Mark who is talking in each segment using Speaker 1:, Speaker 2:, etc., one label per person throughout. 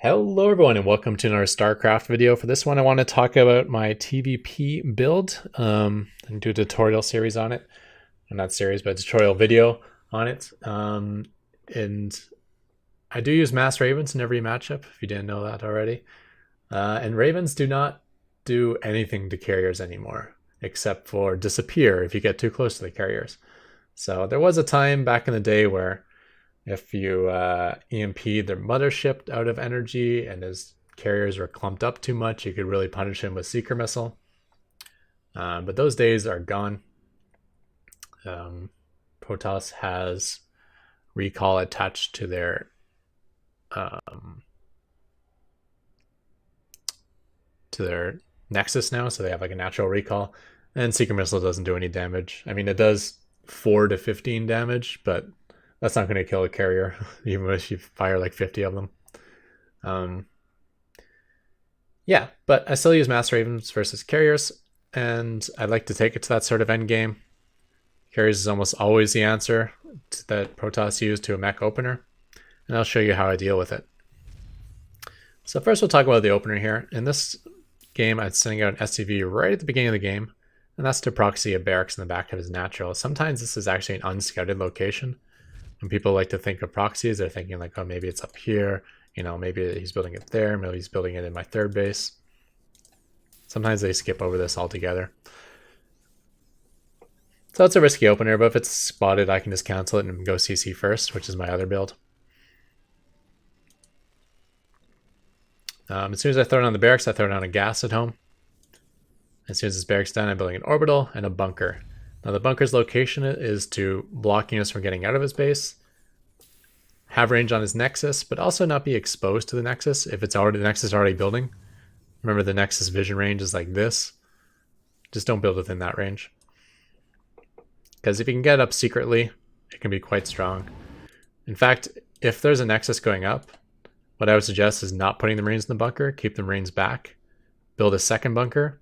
Speaker 1: Hello everyone and welcome to another Starcraft video. For this one I want to talk about my TvP build and do a tutorial series on it. Well, not series, but a tutorial video on it. And I do use mass ravens in every matchup, if you didn't know that already. And ravens do not do anything to carriers anymore, except for disappear if you get too close to the carriers. So there was a time back in the day where if you EMP'd their mothership out of energy and his carriers were clumped up too much, you could really punish him with Seeker Missile. But those days are gone. Protoss has recall attached to their Nexus now, so they have like a natural recall. And Seeker Missile doesn't do any damage. I mean, it does 4 to 15 damage, but that's not going to kill a carrier, even if you fire like 50 of them. Yeah, but I still use Mass Ravens versus carriers, and I'd like to take it to that sort of end game. Carriers is almost always the answer that Protoss use to a mech opener, and I'll show you how I deal with it. So first we'll talk about the opener here. In this game, I'm sending out an SCV right at the beginning of the game, and that's to proxy a barracks in the back of his natural. Sometimes this is actually an unscouted location. When people like to think of proxies, they're thinking like, oh, maybe it's up here, you know, maybe he's building it there, maybe he's building it in my third base. Sometimes they skip over this altogether. So it's a risky opener, but if it's spotted, I can just cancel it and go CC first, which is my other build. As soon as I throw down the barracks, I throw down a gas at home. As soon as this barracks done, I'm building an orbital and a bunker. Now the bunker's location is to block units from getting out of his base, have range on his nexus, but also not be exposed to the nexus if it's already the nexus already building. Remember, the nexus vision range is like this. Just don't build within that range, because if you can get up secretly, it can be quite strong. In fact, if there's a nexus going up, what I would suggest is not putting the Marines in the bunker, keep the Marines back, build a second bunker,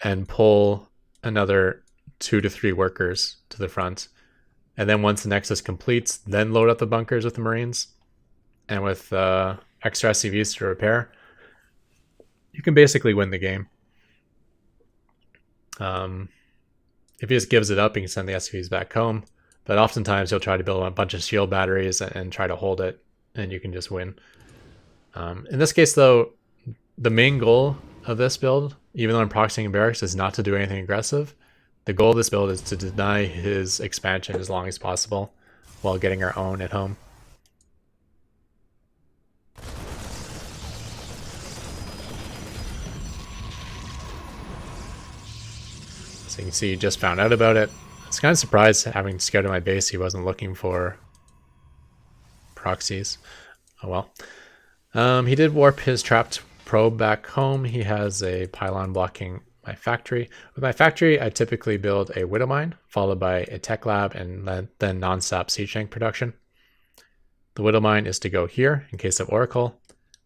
Speaker 1: and pull another 2 to 3 workers to the front. And then once the nexus completes, then load up the bunkers with the Marines. And with extra SCVs to repair, you can basically win the game. If he just gives it up, he can send the SCVs back home. But oftentimes he'll try to build a bunch of shield batteries and try to hold it, and you can just win. In this case, though, the main goal of this build, even though I'm proxying barracks, is not to do anything aggressive. The goal of this build is to deny his expansion as long as possible while getting our own at home. So you can see he just found out about it. I was kind of surprised, having scouted my base, he wasn't looking for proxies. Oh well. He did warp his trapped probe back home. He has a pylon blocking my factory. With my factory, I typically build a Widow Mine, followed by a tech lab, and then non-stop siege tank production. The Widow Mine is to go here in case of Oracle.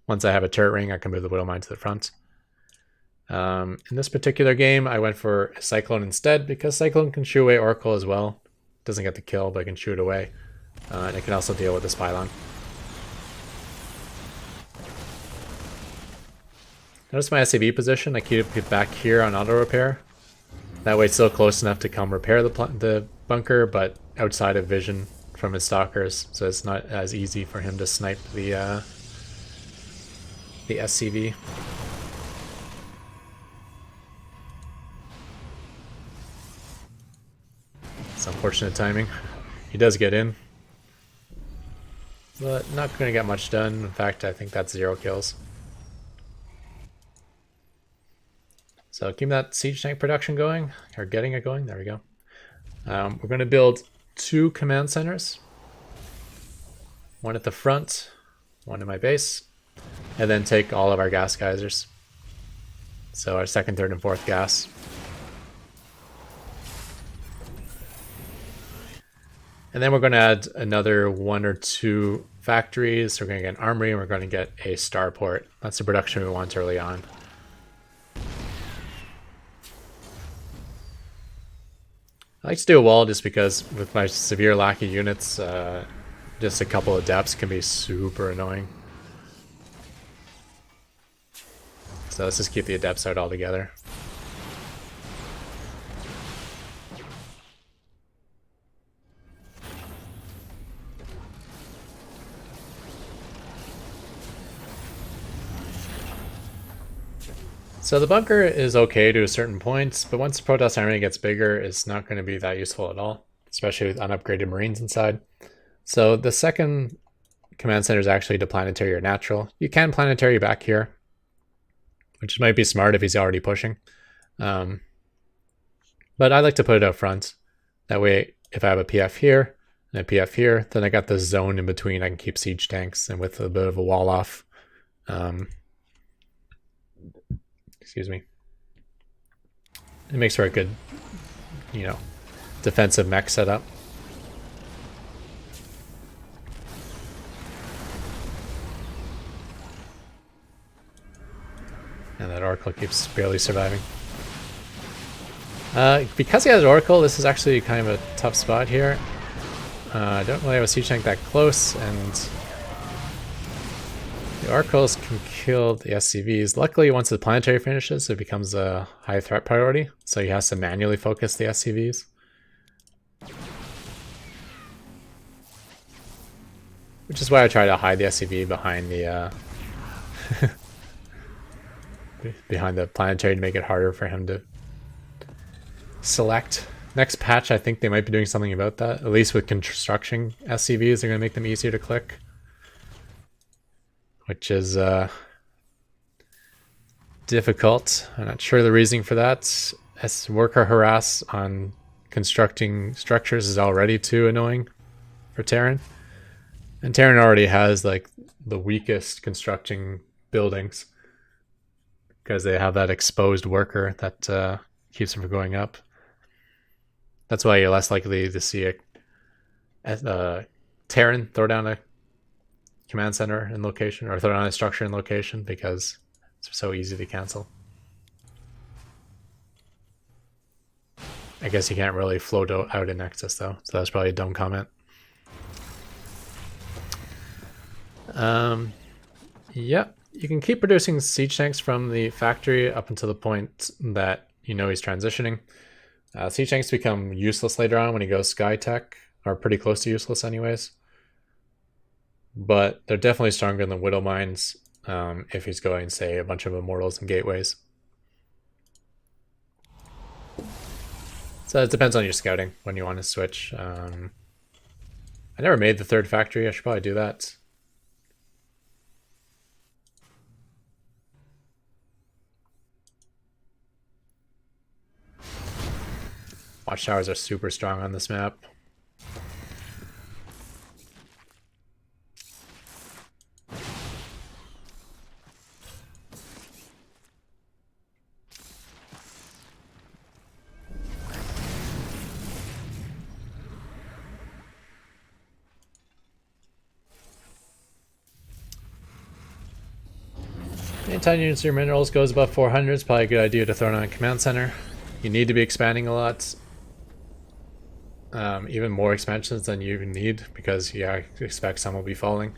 Speaker 1: Once I have a turret ring, I can move the Widow Mine to the front. In this particular game, I went for a Cyclone instead, because Cyclone can shoo away Oracle as well. Doesn't get the kill, but it can shoo it away. And it can also deal with this pylon. Notice my SCV position. I keep it back here on auto repair. That way it's still close enough to come repair the bunker, but outside of vision from his stalkers, so it's not as easy for him to snipe the SCV. It's unfortunate timing. He does get in, but not going to get much done. In fact, I think that's 0 kills. So keep that siege tank production going, or getting it going. There we go. We're going to build 2 command centers. One at the front, one in my base, and then take all of our gas geysers. So our 2nd, 3rd, and 4th gas. And then we're going to add another 1 or 2 factories. We're going to get an armory, and we're going to get a starport. That's the production we want early on. I like to do a wall just because with my severe lack of units, just a couple of depths can be super annoying. So let's just keep the adepts out altogether. So the bunker is okay to a certain point, but once the Protoss army gets bigger, it's not going to be that useful at all, especially with unupgraded Marines inside. So the second command center is actually to planetary or natural. You can planetary back here, which might be smart if he's already pushing. But I like to put it out front. That way, if I have a PF here and a PF here, then I got this zone in between. I can keep siege tanks, and with a bit of a wall off. Excuse me. It makes for a good, defensive mech setup. And that Oracle keeps barely surviving. Because he has Oracle, this is actually kind of a tough spot here. I don't really have a siege tank that close, and the Oracles can kill the SCVs. Luckily, once the planetary finishes, it becomes a high threat priority, so he has to manually focus the SCVs. Which is why I try to hide the SCV behind the behind the planetary to make it harder for him to select. Next patch, I think they might be doing something about that. At least with construction SCVs, they're going to make them easier to click. Which is difficult. I'm not sure the reasoning for that. As worker harass on constructing structures is already too annoying for Terran. And Terran already has like the weakest constructing buildings because they have that exposed worker that keeps them from going up. That's why you're less likely to see a Terran throw down a command center in location, or throw down a structure in location, because it's so easy to cancel. I guess you can't really float out in Nexus though, so that's probably a dumb comment. Yeah, you can keep producing siege tanks from the factory up until the point that he's transitioning. Siege tanks become useless later on when he goes Sky Tech, or pretty close to useless anyways. But they're definitely stronger than Widow Mines if he's going, say, a bunch of Immortals and Gateways. So it depends on your scouting when you want to switch. I never made the third factory. I should probably do that. Watchtowers are super strong on this map. Anytime you use your minerals goes above 400, it's probably a good idea to throw it on a command center. You need to be expanding a lot. Even more expansions than you even need, because you expect some will be falling.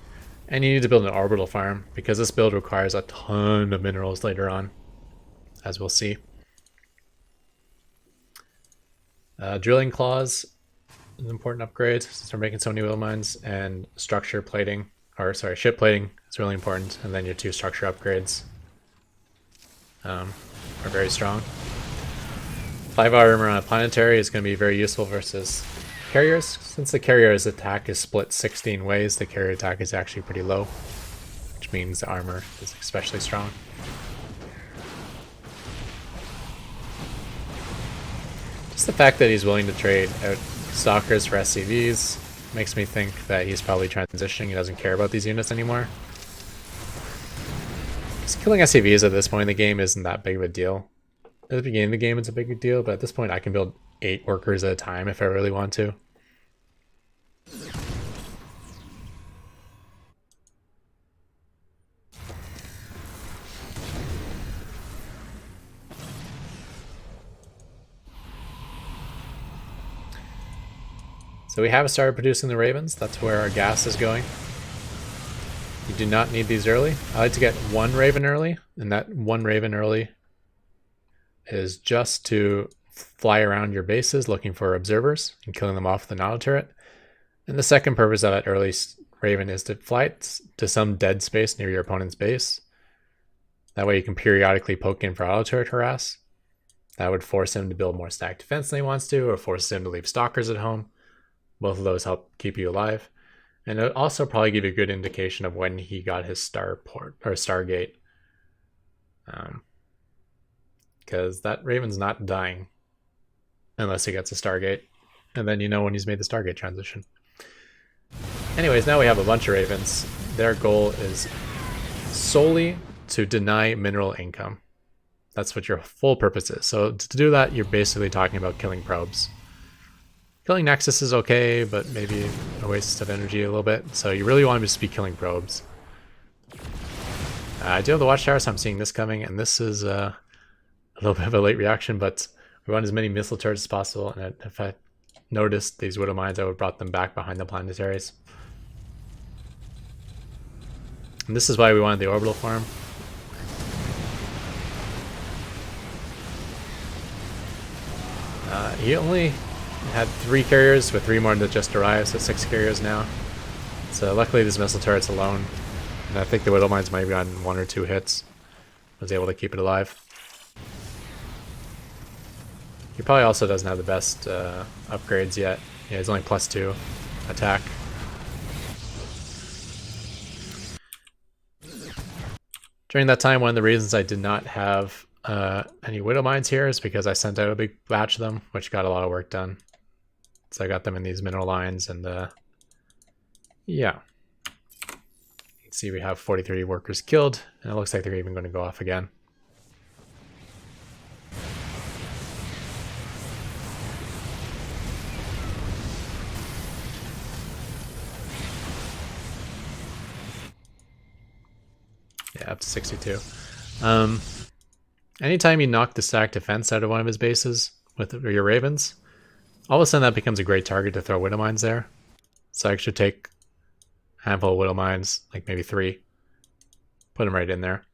Speaker 1: And you need to build an orbital farm, because this build requires a ton of minerals later on, as we'll see. Drilling claws is an important upgrade since we're making so many wheel mines, and structure plating, or sorry, ship plating is really important, and then your 2 structure upgrades are very strong. 5-hour armor on a planetary is going to be very useful versus carriers. Since the carrier's attack is split 16 ways, the carrier attack is actually pretty low, which means the armor is especially strong. Just the fact that he's willing to trade out stalkers for SCVs makes me think that he's probably transitioning. He doesn't care about these units anymore. Just killing SCVs at this point in the game isn't that big of a deal. At the beginning of the game it's a big deal, but at this point I can build 8 workers at a time if I really want to. So we have started producing the Ravens. That's where our gas is going. You do not need these early. I like to get one Raven early, and that one Raven early is just to fly around your bases looking for observers and killing them off with an auto turret. And the second purpose of that early Raven is to fly to some dead space near your opponent's base. That way you can periodically poke in for auto turret harass. That would force him to build more stacked defense than he wants to, or force him to leave stalkers at home. Both of those help keep you alive. And it also probably give you a good indication of when he got his starport or Stargate. Because that Raven's not dying unless he gets a Stargate. And then you know when he's made the Stargate transition. Anyways, now we have a bunch of Ravens. Their goal is solely to deny mineral income. That's what your full purpose is. So to do that, you're basically talking about killing probes. Killing Nexus is okay, but maybe a waste of energy a little bit. So you really want to just be killing probes. I do have the Watchtower, so I'm seeing this coming, and this is a little bit of a late reaction, but we want as many missile turrets as possible, and if I noticed these Widow Mines, I would have brought them back behind the planetaries. And this is why we wanted the orbital farm. He only had 3 carriers with 3 more that just arrived, so 6 carriers now. So luckily this missile turret's alone, and I think the Widow Mines might have gotten 1 or 2 hits. Was able to keep it alive. He probably also doesn't have the best upgrades yet. Yeah, he's only +2 attack. During that time, one of the reasons I did not have any Widow Mines here is because I sent out a big batch of them, which got a lot of work done. So I got them in these mineral lines, and yeah. You can see we have 43 workers killed, and it looks like they're even going to go off again. Yeah, up to 62. Anytime you knock the stack defense out of one of his bases with your Ravens, all of a sudden that becomes a great target to throw Widow Mines there. So I should take a handful of Widow Mines, like maybe 3, put them right in there.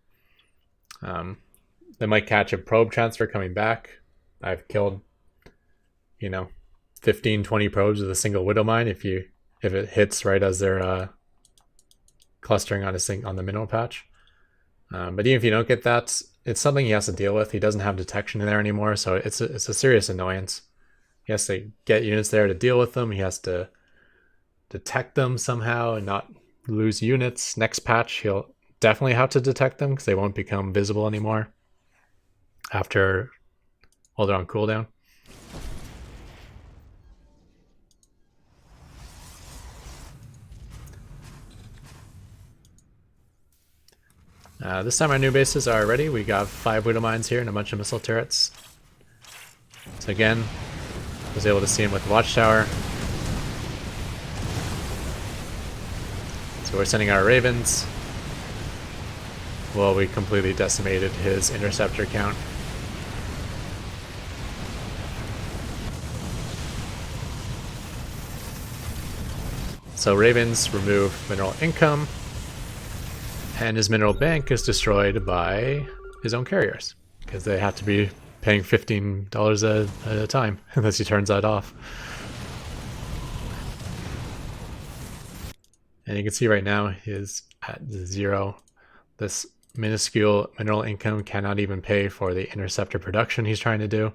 Speaker 1: They might catch a probe transfer coming back. I've killed, 15, 20 probes with a single Widow Mine if it hits right as they're clustering on the mineral patch. But even if you don't get that, it's something he has to deal with. He doesn't have detection in there anymore, so it's a serious annoyance. He has to get units there to deal with them. He has to detect them somehow and not lose units. Next patch, he'll definitely have to detect them because they won't become visible anymore while they're on cooldown. This time our new bases are ready. We got 5 Widow Mines here and a bunch of missile turrets. So again, I was able to see him with the Watchtower. So we're sending our Ravens. Well, we completely decimated his interceptor count. So Ravens remove mineral income, and his mineral bank is destroyed by his own carriers, because they have to be paying $15 at a time unless he turns that off. And you can see right now he's at 0. This minuscule mineral income cannot even pay for the interceptor production he's trying to do.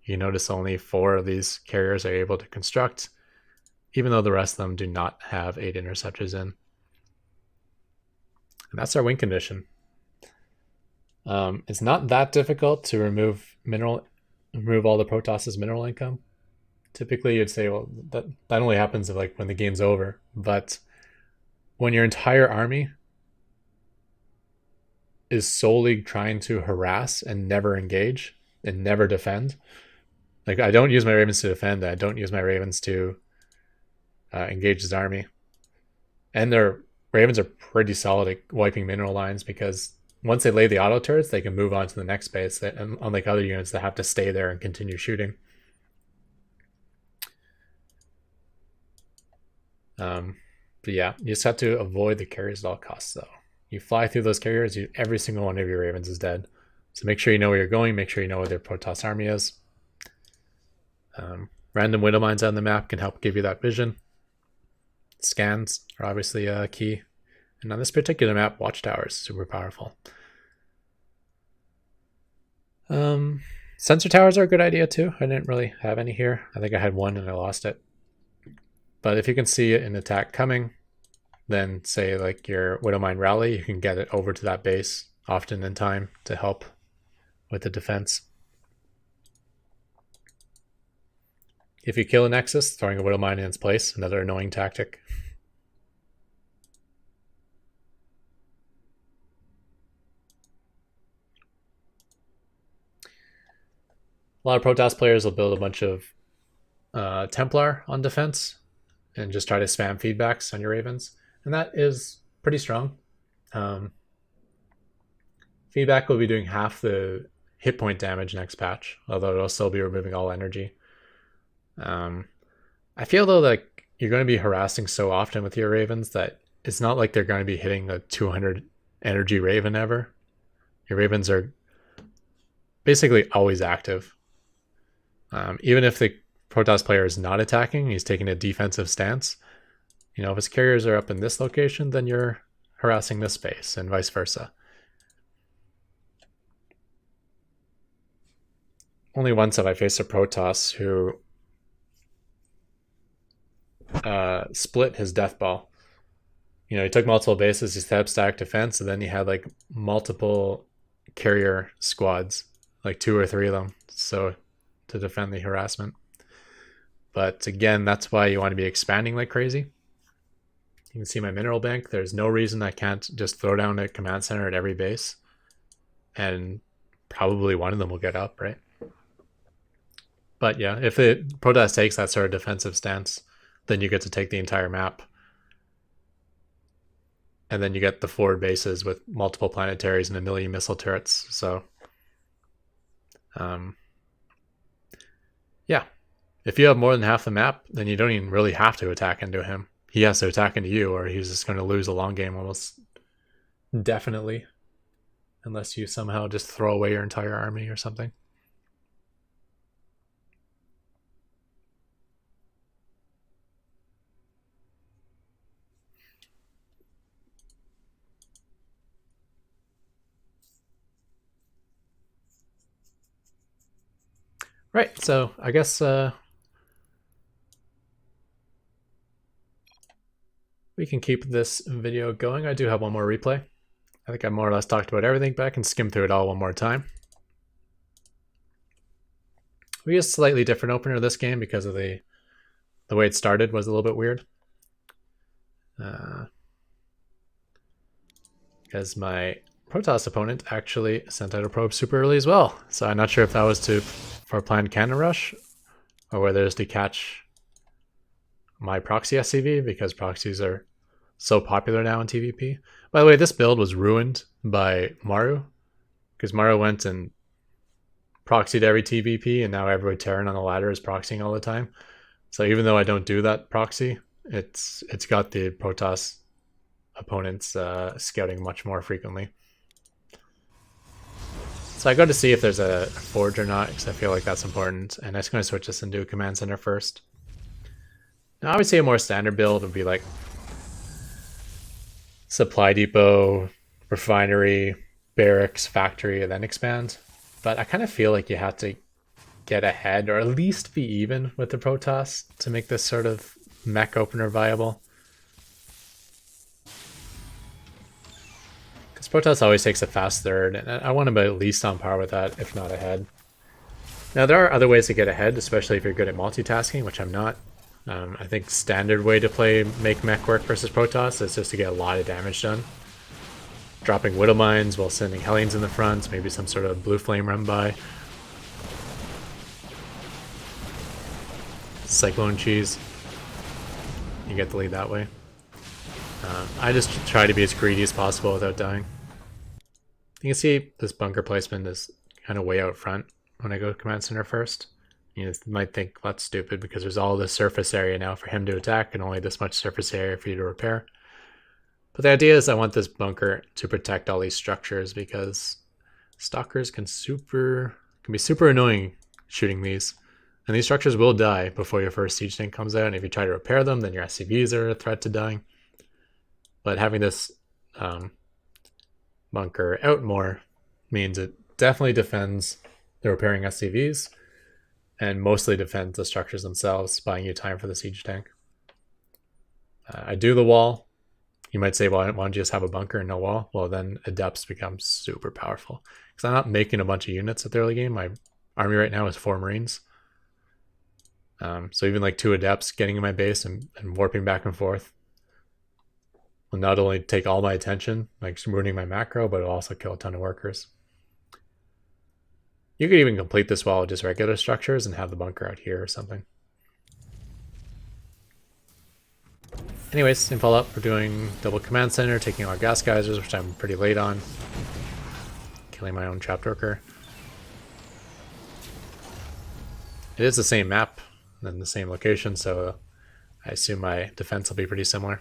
Speaker 1: You notice only 4 of these carriers are able to construct, even though the rest of them do not have 8 interceptors in. And that's our win condition. It's not that difficult to remove all the Protoss's mineral income. Typically you'd say, well, that only happens when the game's over. But when your entire army is solely trying to harass and never engage and never defend, I don't use my Ravens to defend, I don't use my Ravens to engage his army. And their Ravens are pretty solid at wiping mineral lines, because once they lay the auto turrets, they can move on to the next base, unlike other units that have to stay there and continue shooting. But yeah, you just have to avoid the carriers at all costs, though. You fly through those carriers, every single one of your ravens is dead. So make sure you know where you're going, make sure you know where their Protoss army is. Random widow mines on the map can help give you that vision. Scans are obviously key. And on this particular map, watchtowers, super powerful. Sensor towers are a good idea too. I didn't really have any here. I think I had one and I lost it. But if you can see an attack coming, then say like your Widowmine rally, you can get it over to that base often in time to help with the defense. If you kill a Nexus, throwing a Widowmine in its place, another annoying tactic. A lot of Protoss players will build a bunch of Templar on defense and just try to spam feedbacks on your Ravens. And that is pretty strong. Feedback will be doing half the hit point damage next patch, although it'll still be removing all energy. I feel though that you're going to be harassing so often with your Ravens that it's not like they're going to be hitting a 200 energy Raven ever. Your Ravens are basically always active. Even if the Protoss player is not attacking, he's taking a defensive stance. You know, if his carriers are up in this location, then you're harassing this space and vice versa. Only once have I faced a Protoss who split his death ball. You know, he took multiple bases, he step stack defense, and then he had like multiple carrier squads, like 2 or 3 of them, so to defend the harassment. But again, that's why you want to be expanding like crazy. You can see my mineral bank. There's no reason I can't just throw down a command center at every base, and probably one of them will get up, right? But yeah, if the Protoss takes that sort of defensive stance, then you get to take the entire map. And then you get the forward bases with multiple planetaries and a million missile turrets. So, yeah. If you have more than half the map, then you don't even really have to attack into him. He has to attack into you, or he's just going to lose a long game almost definitely. Unless you somehow just throw away your entire army or something. Right, so I guess we can keep this video going. I do have one more replay. I think I more or less talked about everything, but I can skim through it all one more time. We used a slightly different opener this game because of the way it started was a little bit weird. Because my Protoss opponent actually sent out a probe super early as well. So I'm not sure if that was for a planned cannon rush or whether it's to catch my proxy SCV, because proxies are so popular now in TvP. By the way, this build was ruined by Maru, because Maru went and proxied every TvP, and now every Terran on the ladder is proxying all the time. So even though I don't do that proxy, it's got the Protoss opponents scouting much more frequently. So I go to see if there's a forge or not, because I feel like that's important, and I'm just going to switch this into a command center first. Now obviously a more standard build would be like supply depot, refinery, barracks, factory, and then expand. But I kind of feel like you have to get ahead, or at least be even with the Protoss to make this sort of mech opener viable. Because Protoss always takes a fast third, and I want to be at least on par with that, if not ahead. Now there are other ways to get ahead, especially if you're good at multitasking, which I'm not. I think standard way to make mech work versus Protoss is just to get a lot of damage done. Dropping Widow Mines while sending Hellions in the front, maybe some sort of blue flame run by. Cyclone cheese. You get the lead that way. I just try to be as greedy as possible without dying. You can see this bunker placement is kind of way out front when I go command center first. You might think that's stupid because there's all this surface area now for him to attack and only this much surface area for you to repair. But the idea is I want this bunker to protect all these structures because stalkers can be super annoying shooting these. And these structures will die before your first siege tank comes out, and if you try to repair them, then your SCVs are a threat to dying. But having this bunker out more means it definitely defends the repairing SCVs and mostly defends the structures themselves, buying you time for the siege tank. I do the wall. You might say, well, why don't you just have a bunker and no wall? Well, then adepts become super powerful. Because I'm not making a bunch of units at the early game. My army right now is 4 Marines. So even like 2 adepts getting in my base and warping back and forth will not only take all my attention, like ruining my macro, but it'll also kill a ton of workers. You could even complete this wall with just regular structures and have the bunker out here or something. Anyways, in follow-up, we're doing double command center, taking our gas geysers, which I'm pretty late on. Killing my own trapped worker. It is the same map and the same location, so I assume my defense will be pretty similar.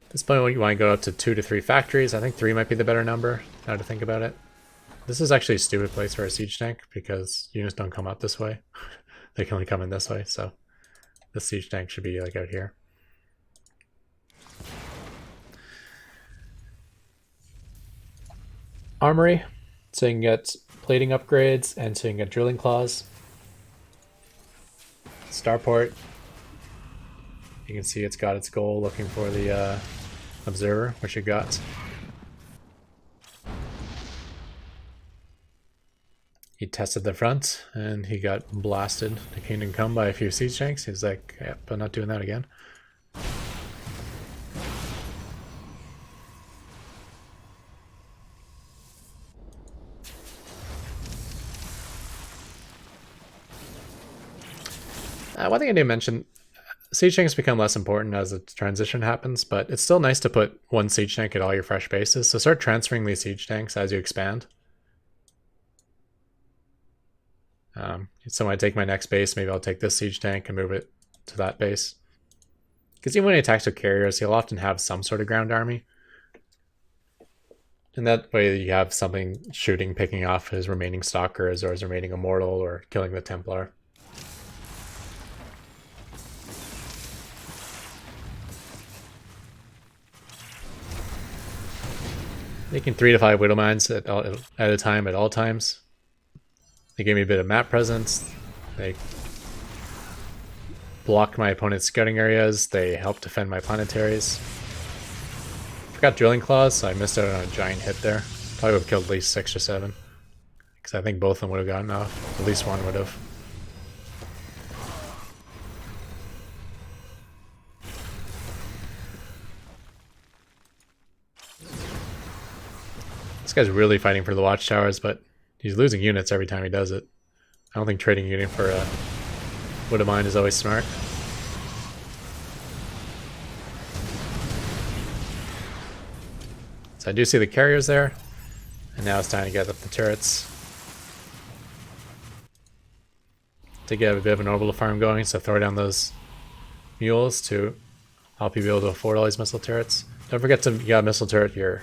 Speaker 1: At this point, you want to go up to 2 to 3 factories. I think 3 might be the better number, now to think about it. This is actually a stupid place for a siege tank, because units don't come up this way. They can only come in this way, so the siege tank should be like out here. Armory, so you can get plating upgrades and so you can get drilling claws. Starport, you can see it's got its goal looking for the observer, which it got. He tested the front and he got blasted to Kingdom Come by a few siege tanks. He's like, yep, I'm not doing that again. One thing I didn't mention, siege tanks become less important as the transition happens, but it's still nice to put 1 siege tank at all your fresh bases. So start transferring these siege tanks as you expand. So when I take my next base, maybe I'll take this siege tank and move it to that base. Because even when he attacks with carriers, he'll often have some sort of ground army. And that way you have something shooting, picking off his remaining stalkers or his remaining immortal or killing the Templar. Making 3 to 5 Widow Mines at a time at all times. They gave me a bit of map presence. They blocked my opponent's scouting areas. They helped defend my planetaries. Forgot drilling claws, so I missed out on a giant hit there. Probably would have killed at least 6 or 7. Because I think both of them would have gotten off. At least one would have. This guy's really fighting for the watchtowers, but he's losing units every time he does it. I don't think trading unit for a Widow Mine is always smart. So I do see the carriers there, and now it's time to get up the turrets. To get a bit of an orbital farm going, so throw down those mules to help you be able to afford all these missile turrets. Don't forget to, you got a missile turret, your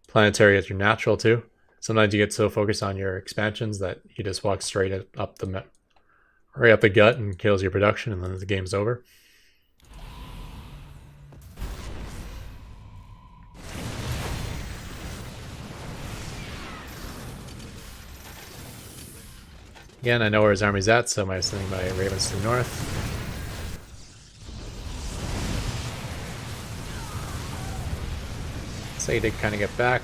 Speaker 1: planetary at your natural too. Sometimes you get so focused on your expansions that you just walk straight up the right up the gut and kills your production, and then the game's over. Again, I know where his army's at, so I'm sending my ravens to the north. So he did kind of get back.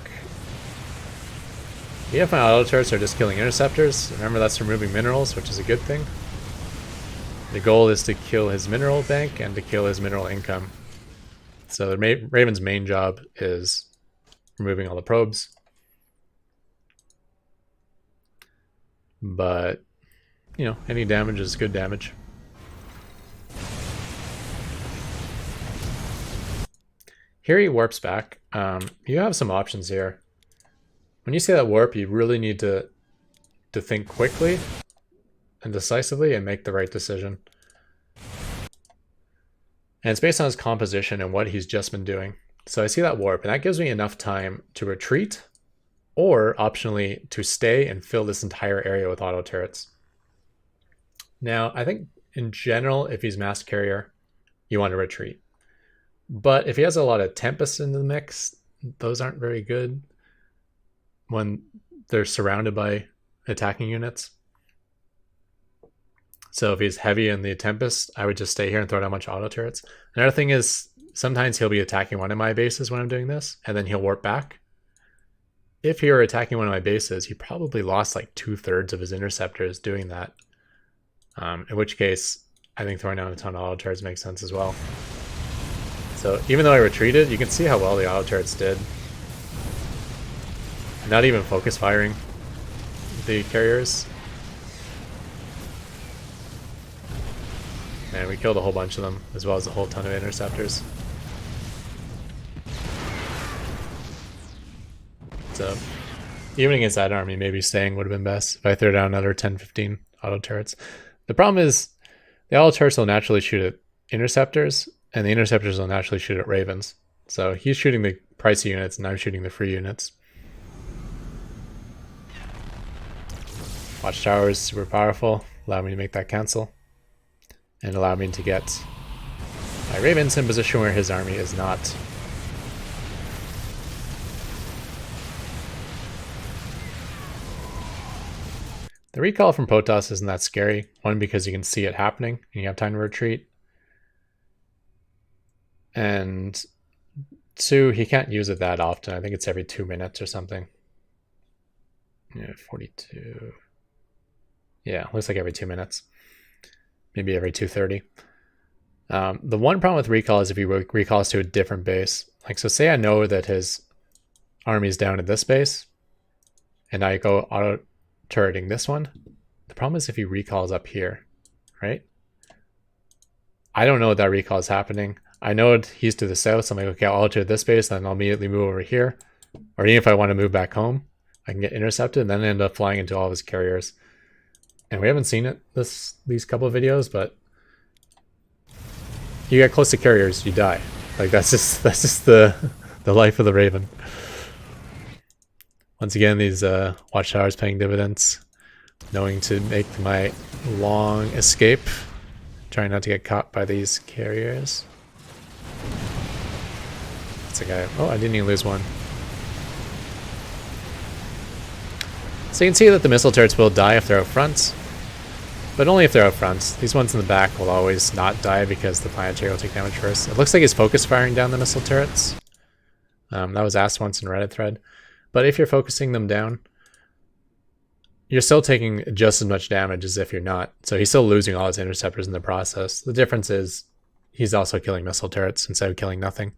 Speaker 1: The EFI auto turrets are just killing interceptors. Remember, that's removing minerals, which is a good thing. The goal is to kill his mineral bank and to kill his mineral income. So the Raven's main job is removing all the probes. But, you know, any damage is good damage. Here he warps back. You have some options here. When you see that warp, you really need to to think quickly and decisively and make the right decision. And it's based on his composition and what he's just been doing. So I see that warp, and that gives me enough time to retreat, or optionally to stay and fill this entire area with auto turrets. Now, I think in general, if he's mass carrier, you want to retreat. But if he has a lot of Tempests in the mix, those aren't very good when they're surrounded by attacking units. So if he's heavy in the Tempest, I would just stay here and throw down a bunch of auto turrets. Another thing is, sometimes he'll be attacking one of my bases when I'm doing this, and then he'll warp back. If he were attacking one of my bases, he probably lost like 2/3 of his interceptors doing that. In which case, I think throwing down a ton of auto turrets makes sense as well. So even though I retreated, you can see how well the auto turrets did. Not even focus firing the carriers. And we killed a whole bunch of them, as well as a whole ton of interceptors. So even against that army, maybe staying would have been best if I threw down another 10-15 auto turrets. The problem is the auto turrets will naturally shoot at interceptors, and the interceptors will naturally shoot at ravens. So he's shooting the pricey units, and I'm shooting the free units. Watchtower is super powerful, allow me to make that cancel, and allow me to get my ravens in position where his army is not. The recall from Protoss isn't that scary. One, because you can see it happening and you have time to retreat. And two, he can't use it that often. I think it's every 2 minutes or something. Yeah, 42. Yeah, looks like every 2 minutes. Maybe every 2:30. The one problem with recall is if he recalls to a different base. Like, so say I know that his army is down at this base, and I go auto turreting this one. The problem is if he recalls up here, right? I don't know that recall is happening. I know he's to the south, so I'm like, okay, I'll auto turret this base, then I'll immediately move over here. Or even if I want to move back home, I can get intercepted and then end up flying into all of his carriers. And we haven't seen it these couple of videos, but you get close to carriers, you die. Like that's just the life of the Raven. Once again, these watchtowers paying dividends, knowing to make my long escape, trying not to get caught by these carriers. That's a guy. Oh, I didn't even lose one. So you can see that the missile turrets will die if they're out front, but only if they're out front. These ones in the back will always not die because the planetary will take damage first. It looks like he's focus firing down the missile turrets. That was asked once in a Reddit thread. But if you're focusing them down, you're still taking just as much damage as if you're not. So he's still losing all his interceptors in the process. The difference is he's also killing missile turrets instead of killing nothing.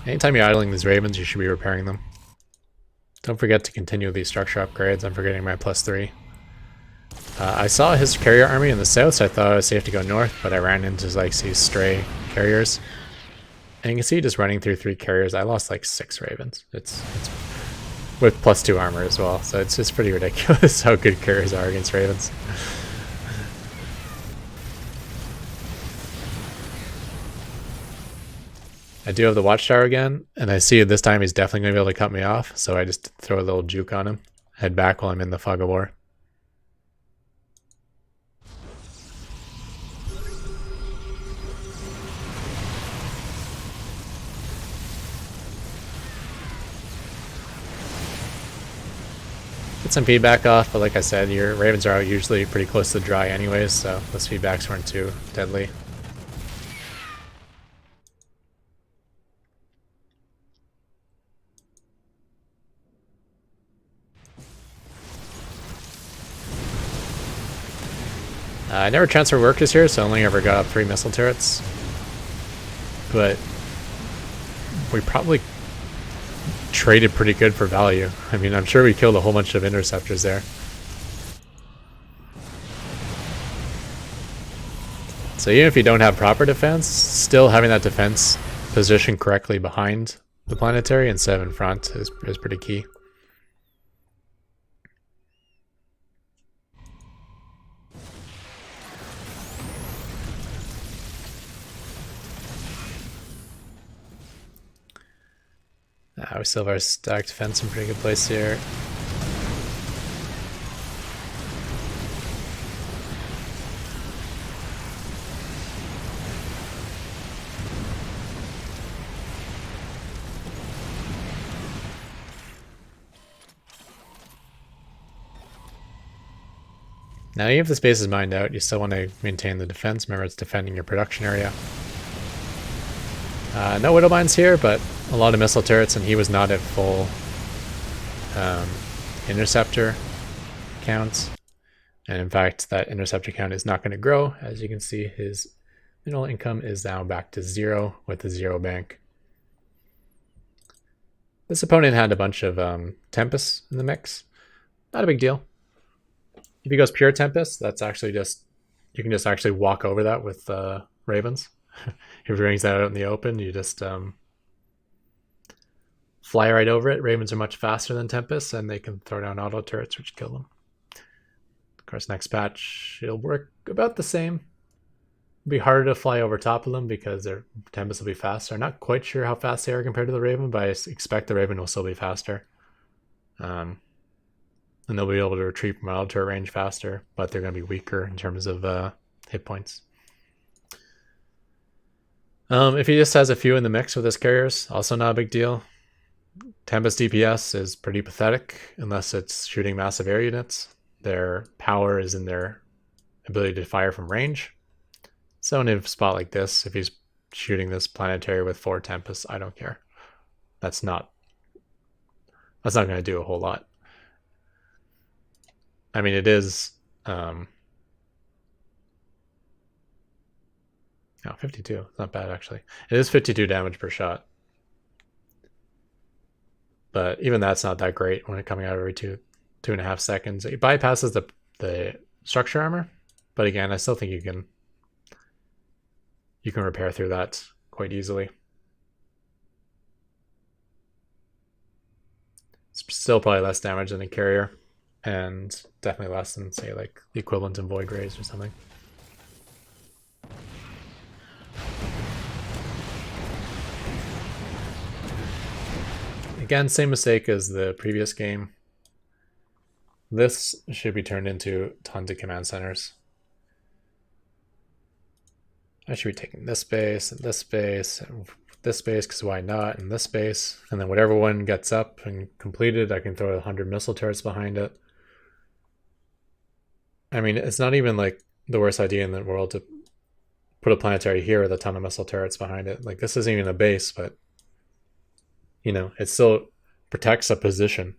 Speaker 1: Anytime you're idling these ravens, you should be repairing them. Don't forget to continue these structure upgrades. I'm forgetting my +3. I saw his carrier army in the south, so I thought it was safe to go north, but I ran into like these stray carriers. And you can see just running through 3 carriers, I lost like 6 ravens. It's with +2 armor as well, so it's just pretty ridiculous how good carriers are against ravens. I do have the watchtower again, and I see this time he's definitely going to be able to cut me off, so I just throw a little juke on him, head back while I'm in the fog of war. Get some feedback off, but like I said, your ravens are usually pretty close to dry anyways, so those feedbacks weren't too deadly. I never transferred workers here, so I only ever got up 3 missile turrets. But we probably traded pretty good for value. I mean, I'm sure we killed a whole bunch of interceptors there. So even if you don't have proper defense, still having that defense positioned correctly behind the planetary instead of in front is pretty key. We still have our stacked defense in pretty good place here. Now even if the space is mined out, you still want to maintain the defense. Remember, it's defending your production area. No Widow Mines here, but a lot of missile turrets, and he was not at full interceptor count. And in fact, that interceptor count is not going to grow. As you can see, his mineral income is now back to 0 with the 0 bank. This opponent had a bunch of Tempests in the mix. Not a big deal. If he goes pure Tempest, that's actually just, you can just actually walk over that with Ravens. If he brings that out in the open, you just fly right over it. Ravens are much faster than Tempests, and they can throw down auto turrets, which kill them. Of course, next patch, it'll work about the same. It'll be harder to fly over top of them because their Tempests will be faster. I'm not quite sure how fast they are compared to the Raven, but I expect the Raven will still be faster. And they'll be able to retreat from auto turret range faster, but they're going to be weaker in terms of hit points. If he just has a few in the mix with his carriers, also not a big deal. Tempest DPS is pretty pathetic unless it's shooting massive air units. Their power is in their ability to fire from range. So in a spot like this, if he's shooting this planetary with 4 Tempests, I don't care. That's not going to do a whole lot. I mean, it is... 52. It's not bad, actually. It is 52 damage per shot. But even that's not that great when it's coming out every 2.5 seconds. It bypasses the structure armor. But again, I still think you can repair through that quite easily. It's still probably less damage than a carrier. And definitely less than, say, like the equivalent in Void Rays or something. Again, same mistake as the previous game. This should be turned into tons of command centers. I should be taking this space and this space and this space, because why not, and this space. And then whatever one gets up and completed, I can throw 100 missile turrets behind it. I mean, it's not even like the worst idea in the world to put a planetary here with a ton of missile turrets behind it. Like, this isn't even a base, but you know, it still protects a position.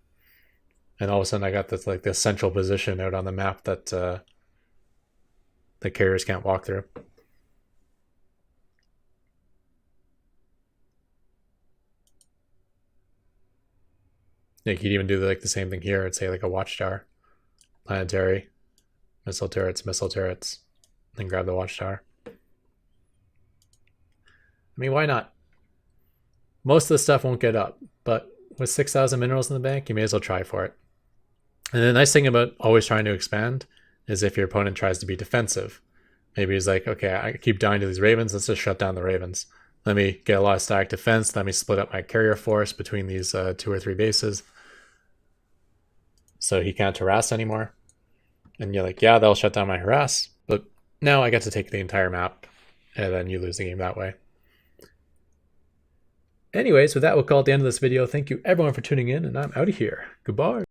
Speaker 1: And all of a sudden I got this like this central position out on the map that the carriers can't walk through. You could even do like the same thing here. I'd say like a watchtower, planetary, missile turrets, then grab the watchtower. I mean, why not? Most of the stuff won't get up, but with 6,000 minerals in the bank, you may as well try for it. And the nice thing about always trying to expand is if your opponent tries to be defensive. Maybe he's like, okay, I keep dying to these Ravens, let's just shut down the Ravens. Let me get a lot of static defense, let me split up my carrier force between these 2 or 3 bases. So he can't harass anymore. And you're like, yeah, they'll shut down my harass, but now I get to take the entire map, and then you lose the game that way. Anyways, with that, we'll call it the end of this video. Thank you everyone for tuning in, and I'm out of here. Goodbye.